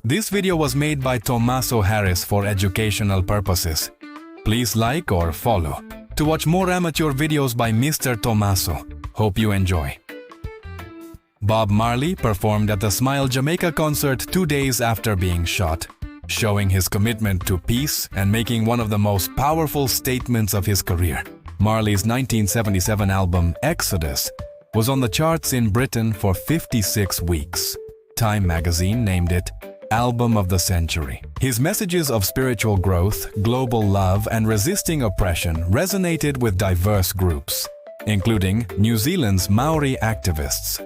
This video was made by Tommaso Harris for educational purposes. Please like or follow to watch more amateur videos by Mr. Tommaso. Hope you enjoy. Bob Marley performed at the Smile Jamaica concert 2 days after being shot, showing his commitment to peace and making one of the most powerful statements of his career. Marley's 1977 album, Exodus, was on the charts in Britain for 56 weeks. Time magazine named it Album of the Century. His messages of spiritual growth, global love, and resisting oppression resonated with diverse groups, including New Zealand's Maori activists.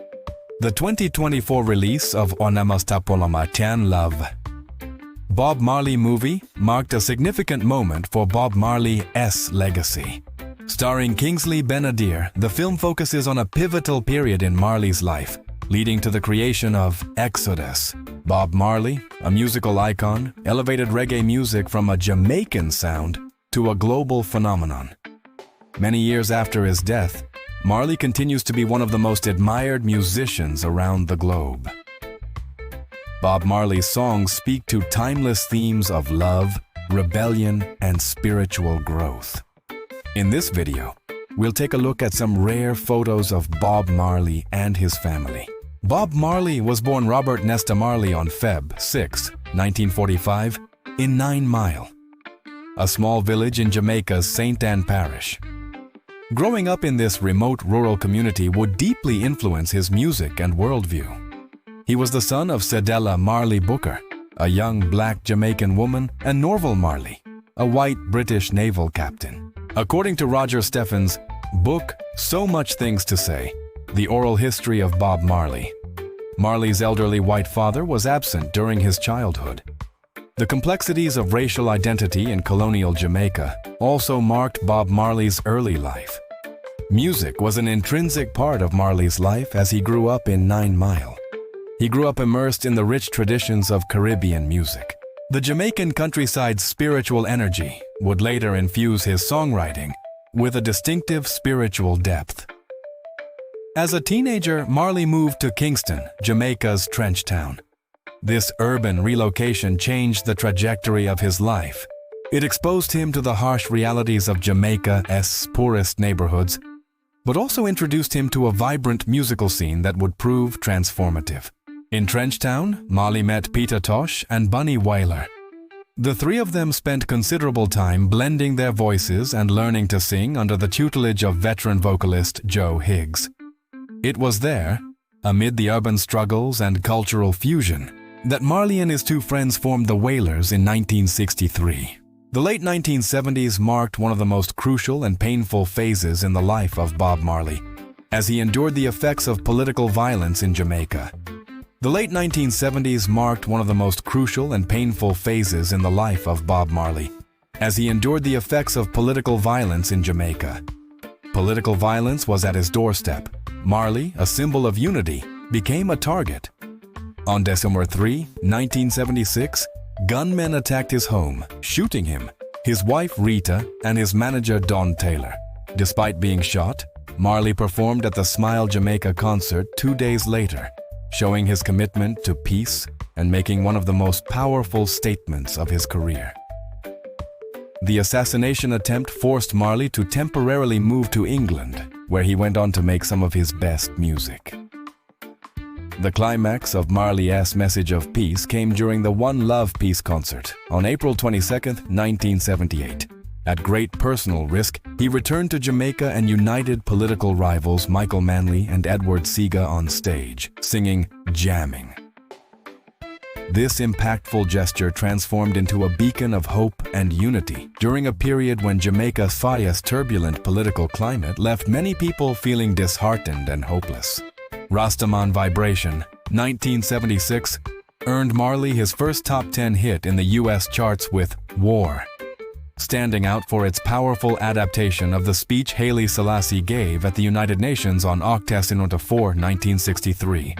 The 2024 release of Onamastapolamatean Love, Bob Marley movie marked a significant moment for Bob Marley's legacy. Starring Kingsley Ben-Adir, the film focuses on a pivotal period in Marley's life, leading to the creation of Exodus. Bob Marley, a musical icon, elevated reggae music from a Jamaican sound to a global phenomenon. Many years after his death, Marley continues to be one of the most admired musicians around the globe. Bob Marley's songs speak to timeless themes of love, rebellion, and spiritual growth. In this video, we'll take a look at some rare photos of Bob Marley and his family. Bob Marley was born Robert Nesta Marley on Feb 6, 1945, in 9 Mile, a small village in Jamaica's St. Ann Parish. Growing up in this remote rural community would deeply influence his music and worldview. He was the son of Cedella Marley Booker, a young black Jamaican woman, and Norval Marley, a white British naval captain. According to Roger Steffen's book, So Much Things to Say, The Oral History of Bob Marley, Marley's elderly white father was absent during his childhood. The complexities of racial identity in colonial Jamaica also marked Bob Marley's early life. Music was an intrinsic part of Marley's life as he grew up in 9 Mile. He grew up immersed in the rich traditions of Caribbean music. The Jamaican countryside's spiritual energy would later infuse his songwriting with a distinctive spiritual depth. As a teenager, Marley moved to Kingston, Jamaica's Trenchtown. This urban relocation changed the trajectory of his life. It exposed him to the harsh realities of Jamaica's poorest neighborhoods, but also introduced him to a vibrant musical scene that would prove transformative. In Trenchtown, Marley met Peter Tosh and Bunny Wailer. The three of them spent considerable time blending their voices and learning to sing under the tutelage of veteran vocalist Joe Higgs. It was there, amid the urban struggles and cultural fusion, that Marley and his two friends formed the Wailers in 1963. The late 1970s marked one of the most crucial and painful phases in the life of Bob Marley, as he endured the effects of political violence in Jamaica. The late 1970s marked one of the most crucial and painful phases in the life of Bob Marley, as he endured the effects of political violence in Jamaica. Political violence was at his doorstep. Marley, a symbol of unity, became a target. On December 3, 1976, gunmen attacked his home, shooting him, his wife Rita, and his manager Don Taylor. Despite being shot, Marley performed at the Smile Jamaica concert 2 days later, showing his commitment to peace and making one of the most powerful statements of his career. The assassination attempt forced Marley to temporarily move to England, where he went on to make some of his best music. The climax of Marley's message of peace came during the One Love Peace concert on April 22, 1978. At great personal risk, he returned to Jamaica and united political rivals Michael Manley and Edward Seaga on stage, singing Jamming. This impactful gesture transformed into a beacon of hope and unity during a period when Jamaica's turbulent political climate left many people feeling disheartened and hopeless. Rastaman Vibration, 1976, earned Marley his first top 10 hit in the US charts with War, standing out for its powerful adaptation of the speech Haile Selassie gave at the United Nations on October 4, 1963.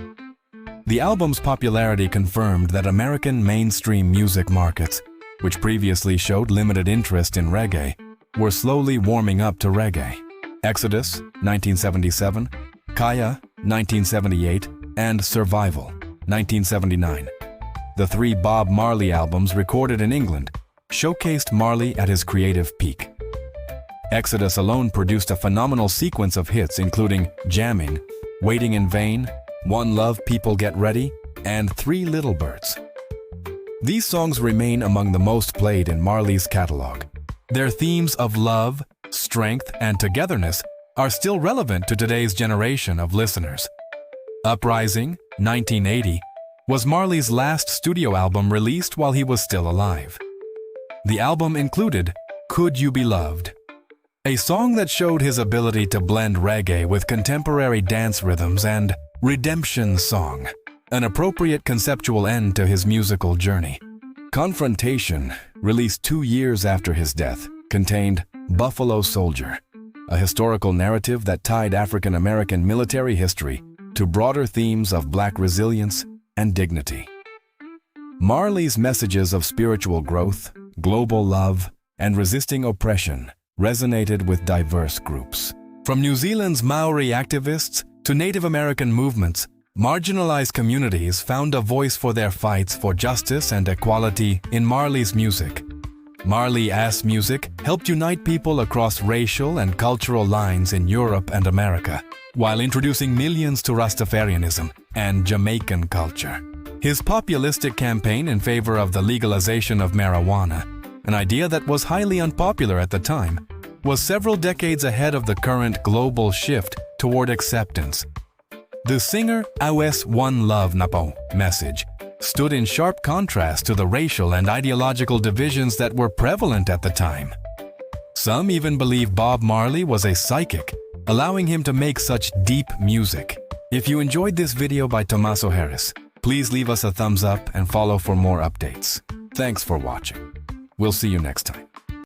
The album's popularity confirmed that American mainstream music markets, which previously showed limited interest in reggae, were slowly warming up to reggae. Exodus, 1977, Kaya, 1978, and Survival, 1979. The 3 Bob Marley albums recorded in England showcased Marley at his creative peak. Exodus alone produced a phenomenal sequence of hits including Jammin', Waiting in Vain, One Love People Get Ready, and 3 Little Birds. These songs remain among the most played in Marley's catalog. Their themes of love, strength, and togetherness are still relevant to today's generation of listeners. Uprising, 1980, was Marley's last studio album released while he was still alive. The album included Could You Be Loved, a song that showed his ability to blend reggae with contemporary dance rhythms, and Redemption Song, an appropriate conceptual end to his musical journey. Confrontation, released 2 years after his death, contained Buffalo Soldier, a historical narrative that tied African-American military history to broader themes of Black resilience and dignity. Marley's messages of spiritual growth, global love, and resisting oppression resonated with diverse groups. From New Zealand's Maori activists to Native American movements, marginalized communities found a voice for their fights for justice and equality in Marley's music. Marley-ass music helped unite people across racial and cultural lines in Europe and America, while introducing millions to Rastafarianism and Jamaican culture. His populistic campaign in favor of the legalization of marijuana, an idea that was highly unpopular at the time, was several decades ahead of the current global shift toward acceptance. The singer Awes One Love Napo message stood in sharp contrast to the racial and ideological divisions that were prevalent at the time. Some even believe Bob Marley was a psychic, allowing him to make such deep music. If you enjoyed this video by Tommaso Harris, please leave us a thumbs up and follow for more updates. Thanks for watching. We'll see you next time.